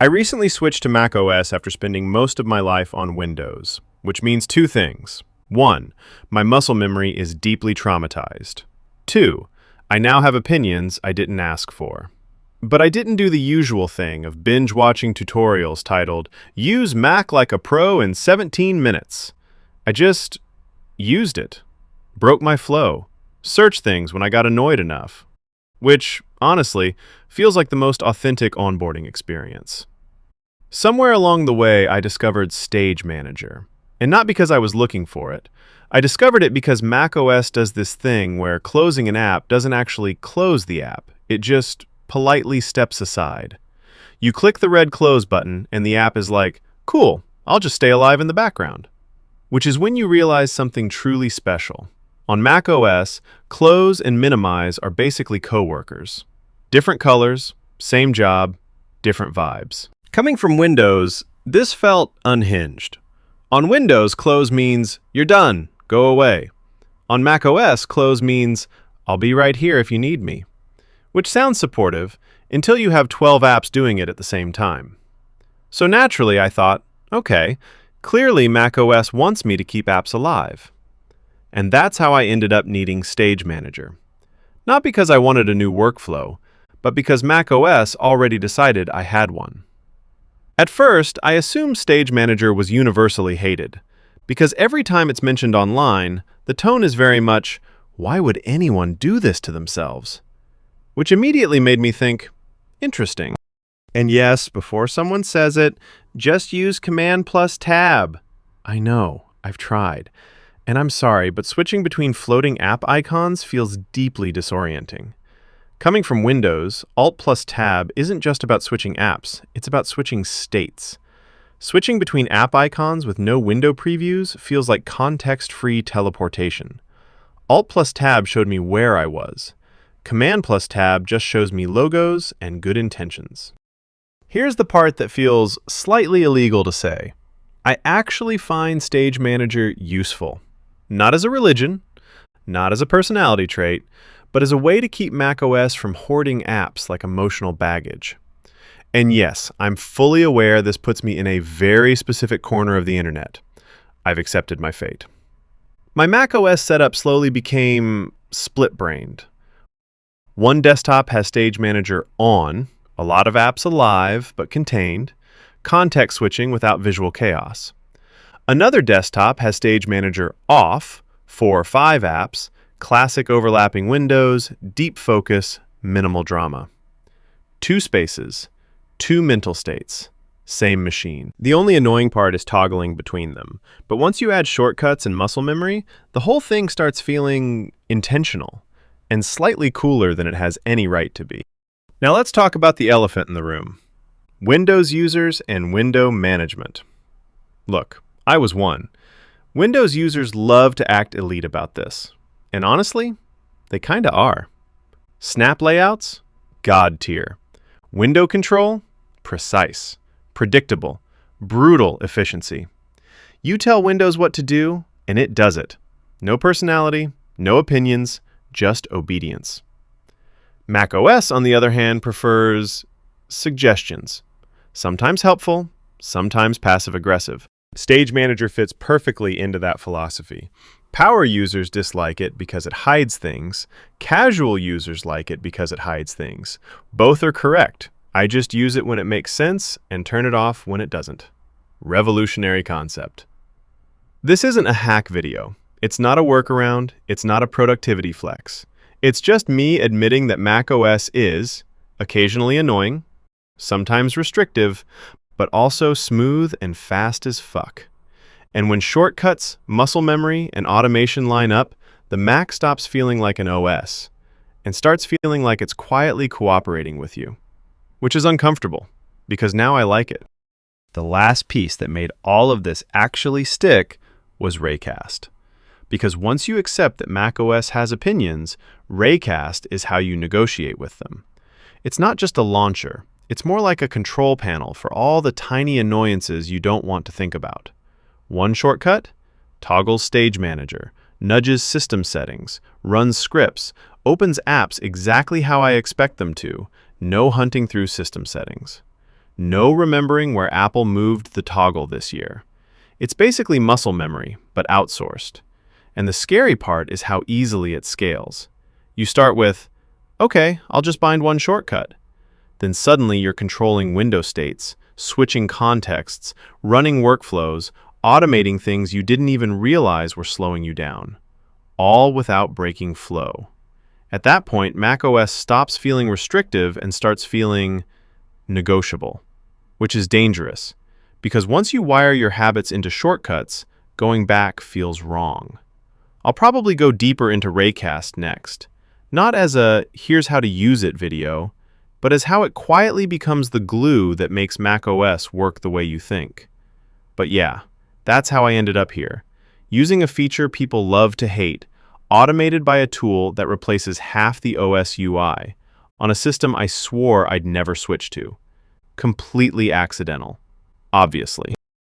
I recently switched to macOS after spending most of my life on Windows, which means two things. One, my muscle memory is deeply traumatized. Two, I now have opinions I didn't ask for. But I didn't do the usual thing of binge-watching tutorials titled, "Use Mac like a pro in 17 minutes." I just used it, broke my flow, searched things when I got annoyed enough, which, honestly, feels like the most authentic onboarding experience. Somewhere along the way, I discovered Stage Manager. And not because I was looking for it. I discovered it because macOS does this thing where closing an app doesn't actually close the app. It just politely steps aside. You click the red close button, and the app is like, cool, I'll just stay alive in the background. Which is when you realize something truly special. On macOS, close and minimize are basically coworkers. Different colors, same job, different vibes. Coming from Windows, this felt unhinged. On Windows, close means, you're done, go away. On macOS, close means, I'll be right here if you need me. Which sounds supportive, until you have 12 apps doing it at the same time. So naturally, I thought, okay, clearly macOS wants me to keep apps alive. And that's how I ended up needing Stage Manager. Not because I wanted a new workflow, but because macOS already decided I had one. At first, I assumed Stage Manager was universally hated, because every time it's mentioned online, the tone is very much, why would anyone do this to themselves? Which immediately made me think, interesting. And yes, before someone says it, just use Command plus Tab. I know, I've tried. And I'm sorry, but switching between floating app icons feels deeply disorienting. Coming from Windows, Alt plus Tab isn't just about switching apps, it's about switching states. Switching between app icons with no window previews feels like context-free teleportation. Alt plus Tab showed me where I was. Command plus Tab just shows me logos and good intentions. Here's the part that feels slightly illegal to say. I actually find Stage Manager useful. Not as a religion, not as a personality trait, but as a way to keep macOS from hoarding apps like emotional baggage. And yes, I'm fully aware this puts me in a very specific corner of the internet. I've accepted my fate. My macOS setup slowly became split-brained. One desktop has Stage Manager on, a lot of apps alive but contained, context switching without visual chaos. Another desktop has Stage Manager off, 4 or 5 apps, classic overlapping windows, deep focus, minimal drama. 2 spaces, 2 mental states, same machine. The only annoying part is toggling between them, but once you add shortcuts and muscle memory, the whole thing starts feeling intentional and slightly cooler than it has any right to be. Now let's talk about the elephant in the room. Windows users and window management. Look, I was one. Windows users love to act elite about this. And honestly, they kinda are. Snap layouts? God tier. Window control? Precise. Predictable. Brutal efficiency. You tell Windows what to do, and it does it. No personality, no opinions, just obedience. macOS, on the other hand, prefers suggestions. Sometimes helpful, sometimes passive-aggressive. Stage Manager fits perfectly into that philosophy. Power users dislike it because it hides things. Casual users like it because it hides things. Both are correct. I just use it when it makes sense and turn it off when it doesn't. Revolutionary concept. This isn't a hack video. It's not a workaround. It's not a productivity flex. It's just me admitting that macOS is occasionally annoying, sometimes restrictive, but also smooth and fast as fuck. And when shortcuts, muscle memory, and automation line up, the Mac stops feeling like an OS and starts feeling like it's quietly cooperating with you, which is uncomfortable because now I like it. The last piece that made all of this actually stick was Raycast. Because once you accept that macOS has opinions, Raycast is how you negotiate with them. It's not just a launcher. It's more like a control panel for all the tiny annoyances you don't want to think about. One shortcut? Toggles Stage Manager, nudges system settings, runs scripts, opens apps exactly how I expect them to, no hunting through system settings. No remembering where Apple moved the toggle this year. It's basically muscle memory, but outsourced. And the scary part is how easily it scales. You start with, okay, I'll just bind one shortcut. Then suddenly you're controlling window states, switching contexts, running workflows, automating things you didn't even realize were slowing you down. All without breaking flow. At that point, macOS stops feeling restrictive and starts feeling negotiable, which is dangerous, because once you wire your habits into shortcuts, going back feels wrong. I'll probably go deeper into Raycast next, not as a here's how to use it video, but as how it quietly becomes the glue that makes macOS work the way you think. But yeah, that's how I ended up here, using a feature people love to hate, automated by a tool that replaces half the OS UI, on a system I swore I'd never switch to. Completely accidental, obviously.